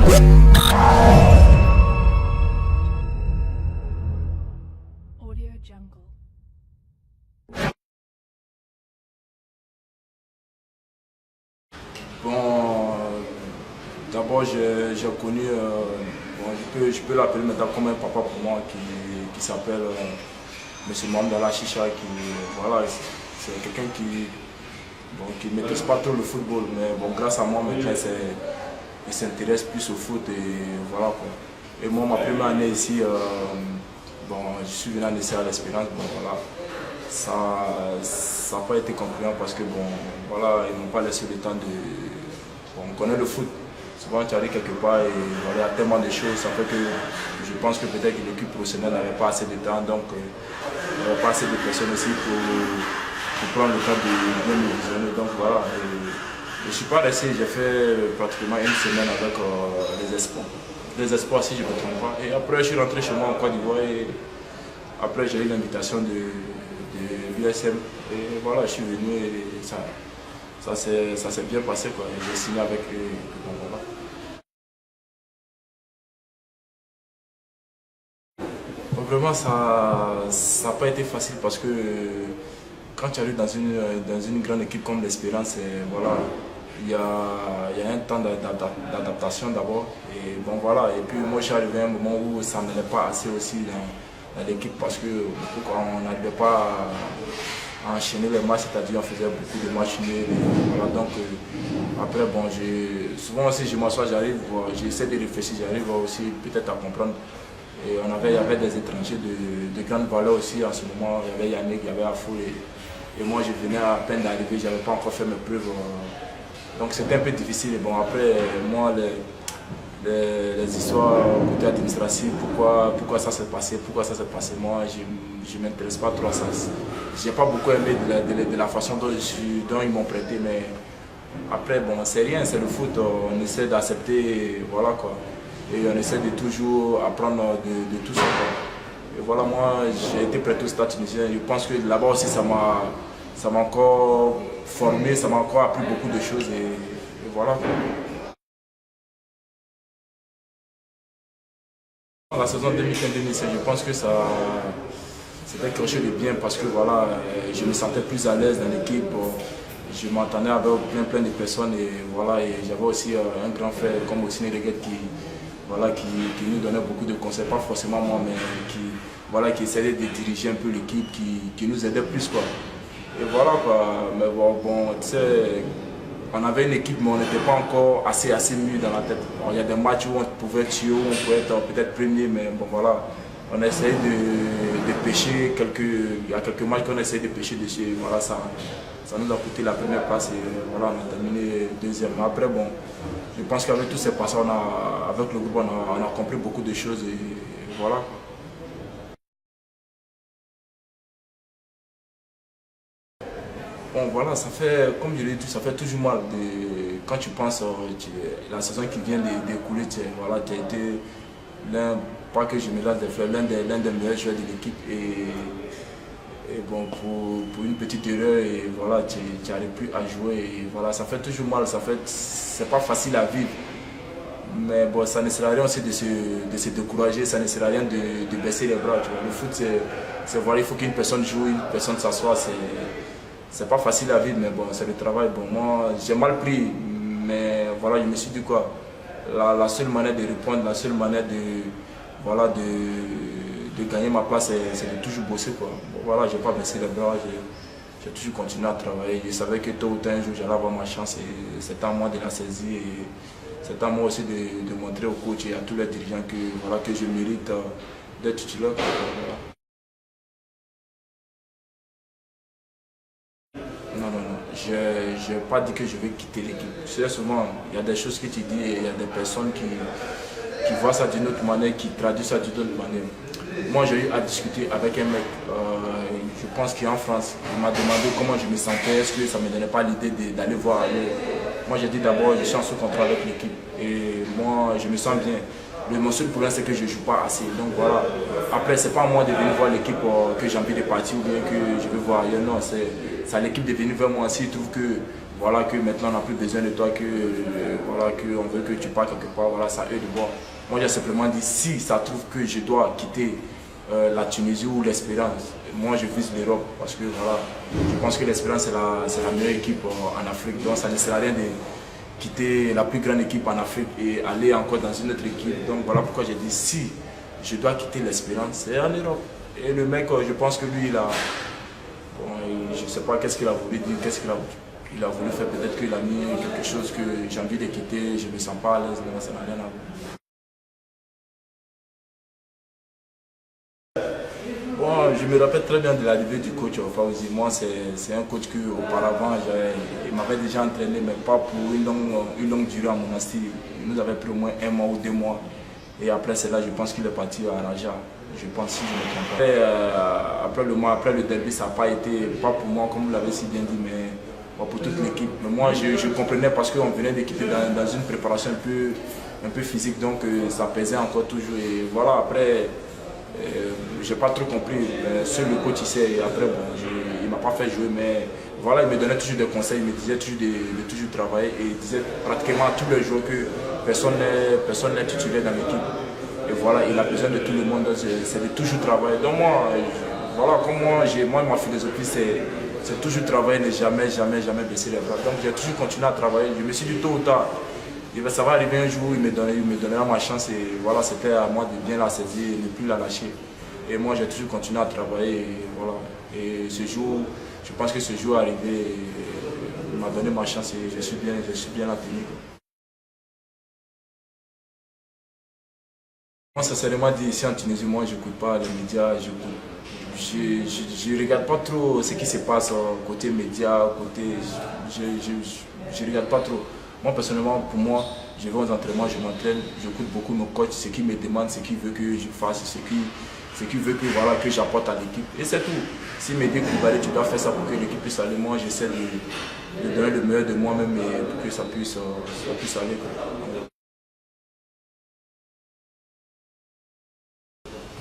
Audio Jungle. Bon, d'abord j'ai connu, bon, je peux l'appeler maintenant comme un papa pour moi qui s'appelle M. Mandala Chicha, qui voilà, c'est quelqu'un qui ne maîtrise pas trop le football, mais bon, grâce à moi maintenant il s'intéresse plus au foot et voilà quoi. Et moi ma première année ici, bon, je suis venu en essai à l'Espérance, bon voilà. Ça n'a pas été concluant parce que bon, voilà, ils n'ont pas laissé le temps de... Bon, on connaît le foot, souvent tu arrives quelque part et voilà, il y a tellement de choses, ça fait que je pense que peut-être que l'équipe professionnelle n'avait pas assez de temps, donc il n'y avait pas assez de personnes aussi pour prendre le temps de bien me visionner, donc voilà. Et je ne suis pas resté, j'ai fait pratiquement une semaine avec les espoirs. Les espoirs si je ne me trompe pas. Et après je suis rentré chez moi en Côte d'Ivoire et après j'ai eu l'invitation de l'USM et voilà, je suis venu et ça s'est bien passé quoi. J'ai signé avec eux. Bon, voilà. Donc, vraiment ça n'a pas été facile parce que quand tu arrives dans une grande équipe comme l'Espérance, voilà, il y a un temps d'adaptation d'abord et bon voilà, et puis moi je suis arrivé à un moment où ça n'allait pas assez aussi dans l'équipe parce qu'on n'arrivait pas à enchaîner les matchs, c'est-à-dire on faisait beaucoup de matchs nuls. Voilà, donc après bon, souvent aussi je m'assois, j'essaie de réfléchir, j'arrive aussi peut-être à comprendre. Et il y avait des étrangers de grande valeur aussi en ce moment, il y avait Yannick, il y avait Afou et moi je venais à peine d'arriver, je n'avais pas encore fait mes preuves. Donc c'était un peu difficile. Et bon après moi les histoires côté administratif, pourquoi ça s'est passé, moi je ne m'intéresse pas trop à ça. Je n'ai pas beaucoup aimé de la façon dont ils m'ont prêté, mais après bon c'est rien, c'est le foot, on essaie d'accepter, voilà quoi. Et on essaie de toujours apprendre de tout ça quoi. Et voilà, moi j'ai été prêté au Stade tunisien, je pense que là-bas aussi ça m'a encore formé, ça m'a encore appris beaucoup de choses et voilà quoi. La saison 2015-2016, je pense que c'était quelque chose de bien parce que voilà, je me sentais plus à l'aise dans l'équipe. Je m'entendais avec plein de personnes et voilà, et j'avais aussi un grand frère comme Ossine Reguet qui nous donnait beaucoup de conseils, pas forcément moi, mais qui essayait de diriger un peu l'équipe, qui nous aidait plus quoi. Et voilà quoi, mais bon tu sais, on avait une équipe mais on n'était pas encore assez mûr dans la tête. Bon, il y a des matchs où on pouvait tuer, où on pouvait être peut-être premier, mais bon voilà, on a essayé de pêcher, il y a quelques matchs qu'on a essayé de pêcher dessus, et voilà, ça nous a coûté la première place et voilà, on a terminé deuxième. Mais après bon, je pense qu'avec tout ces passages, avec le groupe, on a compris beaucoup de choses et voilà. Bon voilà, ça fait, comme je l'ai dit, ça fait toujours mal quand tu penses la saison qui vient d'écouler, voilà, tu as été pas que je me lance des fleurs, l'un des meilleurs joueurs de l'équipe et bon, pour une petite erreur, et voilà, tu n'arrives plus à jouer, et voilà, ça fait toujours mal, c'est pas facile à vivre. Mais bon, ça ne sert à rien aussi de se décourager, ça ne sert à rien de baisser les bras. Tu vois. Le foot, c'est voilà, il faut qu'une personne joue, une personne s'assoie. C'est pas facile à vivre, mais bon, c'est le travail. Bon, moi, j'ai mal pris, mais voilà, je me suis dit quoi. La seule manière de répondre, la seule manière voilà, de gagner ma place, c'est de toujours bosser, quoi. Bon, voilà, j'ai pas baissé les bras, j'ai toujours continué à travailler. Je savais que tôt ou tard, un jour, j'allais avoir ma chance et c'était à moi de la saisir. Et c'est à moi aussi de montrer au coach et à tous les dirigeants que je mérite d'être titulaire. Voilà. Non, je n'ai pas dit que je vais quitter l'équipe. C'est souvent, il y a des choses que tu dis et il y a des personnes qui voient ça d'une autre manière, qui traduisent ça d'une autre manière. Moi, j'ai eu à discuter avec un mec, je pense qu'il est en France. Il m'a demandé comment je me sentais, est-ce que ça ne me donnait pas l'idée d'aller voir ailleurs. Moi, j'ai dit d'abord, je suis en sous-contrat avec l'équipe et moi, je me sens bien. Mon seul problème, c'est que je ne joue pas assez. Donc voilà. Après, ce n'est pas à moi de venir voir l'équipe que j'ai envie de partir ou bien que je veux voir ailleurs. Non, c'est à l'équipe de venir vers moi. S'ils trouvent que voilà, que maintenant on n'a plus besoin de toi, que voilà, qu'on veut que tu partes quelque part, voilà, ça eux de voir. Moi j'ai simplement dit, si ça trouve que je dois quitter la Tunisie ou l'Espérance, moi je vise l'Europe, parce que voilà, je pense que l'Espérance c'est la meilleure équipe en Afrique, donc ça ne sert à rien de quitter la plus grande équipe en Afrique et aller encore dans une autre équipe. Donc voilà pourquoi j'ai dit, si je dois quitter l'Espérance, c'est en Europe. Et le mec, je pense que lui, il a, bon, je ne sais pas qu'est-ce qu'il a voulu dire, qu'est-ce qu'il a voulu faire. Peut-être qu'il a mis quelque chose que j'ai envie de quitter, je ne me sens pas à l'aise, mais ça n'a rien à voir. Bon, je me rappelle très bien de l'arrivée du coach Fawzi. Moi, c'est un coach qu'auparavant, il m'avait déjà entraîné, mais pas pour une longue durée à Monastir. Il nous avait pris au moins 1 mois ou 2 mois. Et après cela, je pense qu'il est parti à Raja. Je pense, si je ne me trompe pas. Après le derby, ça n'a pas été, pas pour moi, comme vous l'avez si bien dit, mais bon, pour toute l'équipe. Mais moi, je comprenais parce qu'on venait d'équiper dans une préparation un peu physique, donc ça pesait encore toujours. Et voilà, après, je n'ai pas trop compris. Seul le coach, il sait. Et après, bon, il ne m'a pas fait jouer, mais voilà, il me donnait toujours des conseils, il me disait toujours de toujours travailler. Et il disait pratiquement à tous les jours que personne n'est titulaire dans l'équipe. Et voilà, il a besoin de tout le monde, c'est de toujours travailler. Donc moi, voilà, comme moi ma philosophie, c'est toujours travailler, ne jamais baisser les bras. Donc j'ai toujours continué à travailler. Je me suis dit tôt ou tard, ça va arriver un jour, il me donnera ma chance et voilà, c'était à moi de bien la saisir et ne plus la lâcher. Et moi, j'ai toujours continué à travailler et voilà. Et ce jour, je pense que ce jour est arrivé, il m'a donné ma chance et je suis bien la tenue. Moi, sincèrement dit, ici en Tunisie, moi, je n'écoute pas les médias, je ne regarde pas trop ce qui se passe côté médias, je ne regarde pas trop. Moi, personnellement, pour moi, je vais aux entraînements, je m'entraîne, j'écoute beaucoup nos coachs, ce qu'ils me demandent, ce qu'ils veulent que je fasse, ce qu'ils veulent que, voilà, que j'apporte à l'équipe. Et c'est tout. S'ils me disent que tu dois faire ça pour que l'équipe puisse aller, moi, j'essaie de donner le meilleur de moi-même pour que ça puisse aller.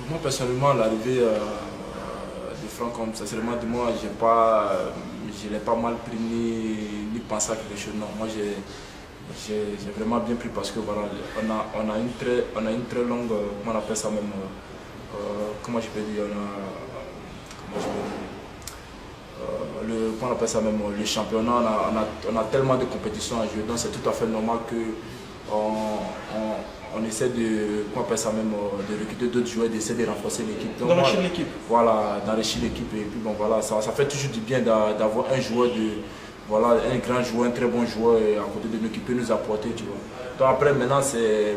Moi personnellement, l'arrivée de Franck, sincèrement, de moi, je l'ai pas mal pris ni pensé à quelque chose. Non, moi j'ai vraiment bien pris parce que voilà, on a une très longue, comment on appelle ça même, comment je peux dire, comment on appelle ça même, le championnat, on a tellement de compétitions à jouer, donc c'est tout à fait normal que on essaie de, comment on appelle ça même, de recruter d'autres joueurs, d'essayer de renforcer l'équipe. D'enrichir l'équipe. Voilà, d'enrichir l'équipe. Et puis bon, voilà, ça fait toujours du bien d'avoir un joueur, voilà, un grand joueur, un très bon joueur à côté de nous qui peut nous apporter, tu vois. Donc après, maintenant, c'est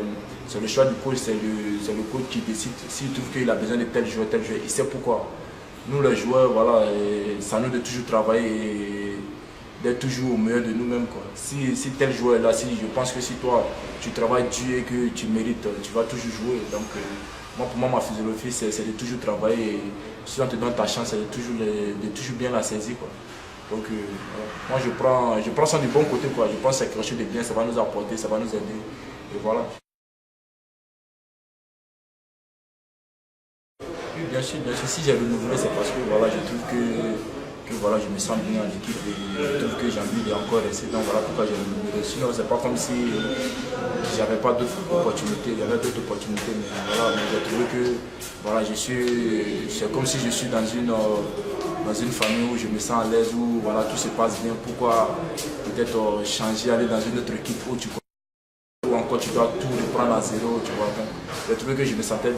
le choix du coach, c'est le coach qui décide. S'il trouve qu'il a besoin de tel joueur, il sait pourquoi. Nous, les joueurs, voilà, c'est à nous de toujours travailler et d'être toujours au meilleur de nous-mêmes. Si tel joueur est là, je pense que si toi, tu travailles dur et que tu mérites, tu vas toujours jouer. Donc, pour moi, ma philosophie, c'est de toujours travailler. Et si on te donne ta chance, c'est de toujours bien la saisir, quoi. Donc, voilà. Moi, je prends ça du bon côté, quoi. Je pense que c'est quelque chose de bien, ça va nous apporter, ça va nous aider. Et voilà. Oui, bien sûr, si j'ai renouvelé, c'est parce que voilà, je trouve que voilà, je me sens bien en équipe et je trouve que j'ai envie d'encore rester. Donc voilà pourquoi j'ai renouvelé. Sinon, c'est pas comme si j'avais pas d'autres opportunités. Il y avait d'autres opportunités, mais voilà, mais j'ai trouvé que voilà, c'est comme si je suis dans une famille où je me sens à l'aise, où voilà, tout se passe bien. Pourquoi peut-être changer, aller dans une autre équipe où ou encore tu dois tout reprendre à zéro, tu vois. J'ai trouvé que je me sentais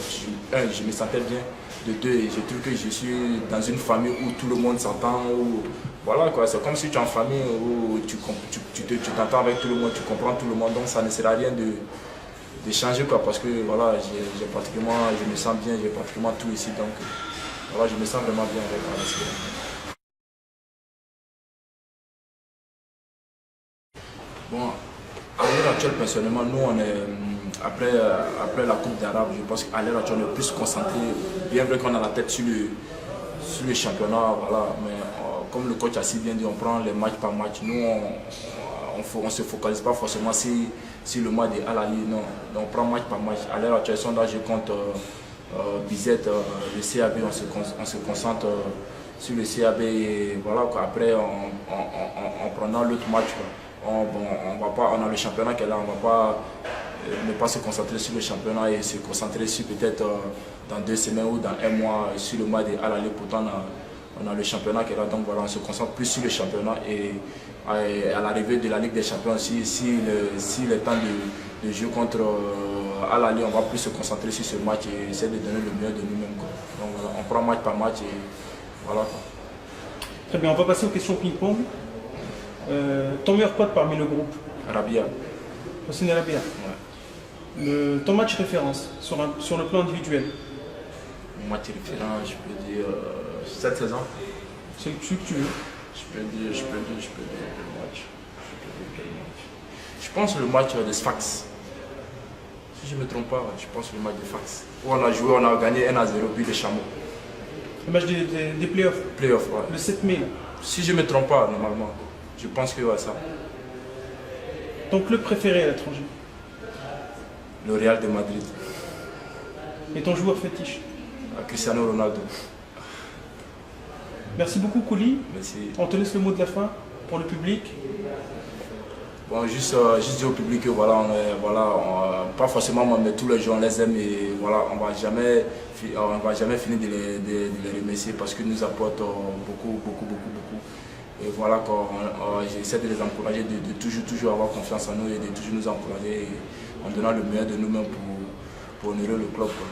bien, de deux, et je trouve que je suis dans une famille où tout le monde s'entend, voilà quoi, c'est comme si tu es en famille où tu t'entends avec tout le monde, tu comprends tout le monde, donc ça ne sert à rien de changer quoi, parce que voilà, je me sens bien, j'ai pratiquement tout ici, donc voilà, je me sens vraiment bien avec la. Bon, à l'heure actuelle, personnellement, nous, après la Coupe d'Arabe, je pense qu'à l'heure actuelle, on est plus concentré, bien vrai qu'on a la tête sur le championnat, voilà, mais comme le coach a si bien dit, on prend les matchs par match. Nous, on ne se focalise pas forcément sur le match de Al-Ali, non. Donc, on prend match par match. À l'heure actuelle, sondage contre Bizet, le CAB, on se concentre sur le CAB et voilà quoi. Après en prenant l'autre match quoi. On a le championnat qui est là, on va pas ne pas se concentrer sur le championnat et se concentrer sur peut-être dans 2 semaines ou dans 1 mois sur le match à l'aller. Pourtant on a le championnat qui est là, donc voilà, on se concentre plus sur le championnat et à l'arrivée de la Ligue des Champions aussi, si le temps de jouer contre à l'aller, on va plus se concentrer sur ce match et essayer de donner le meilleur de nous-mêmes. Donc voilà, on prend match par match et voilà. Très bien, on va passer aux questions ping-pong. Ton meilleur pote parmi le groupe? Rabia. Hosseini Rabia. Ouais. Ton match référence sur le plan individuel? Mon match référent, je peux dire cette saison. C'est celui que tu veux. Je peux dire quel match. Je pense le match de Sfax. Si je ne me trompe pas, je pense le match de Sfax. Où on a joué, on a gagné 1-0 but de Chameau. Le match des playoffs? Playoff, ouais. Le 7 mai là. Si je ne me trompe pas, normalement. Je pense que ouais, ça. Ton club préféré à l'étranger? Le Real de Madrid. Et ton joueur fétiche? Cristiano Ronaldo. Merci beaucoup Kouli. Merci. On te laisse le mot de la fin pour le public. Bon, juste dire au public que voilà, pas forcément moi, mais tous les gens on les aime et voilà, on va jamais finir de les remercier parce qu'ils nous apportent beaucoup. Et voilà, j'essaie de les encourager, de toujours avoir confiance en nous et de toujours nous encourager en donnant le meilleur de nous-mêmes pour honorer le club, quoi.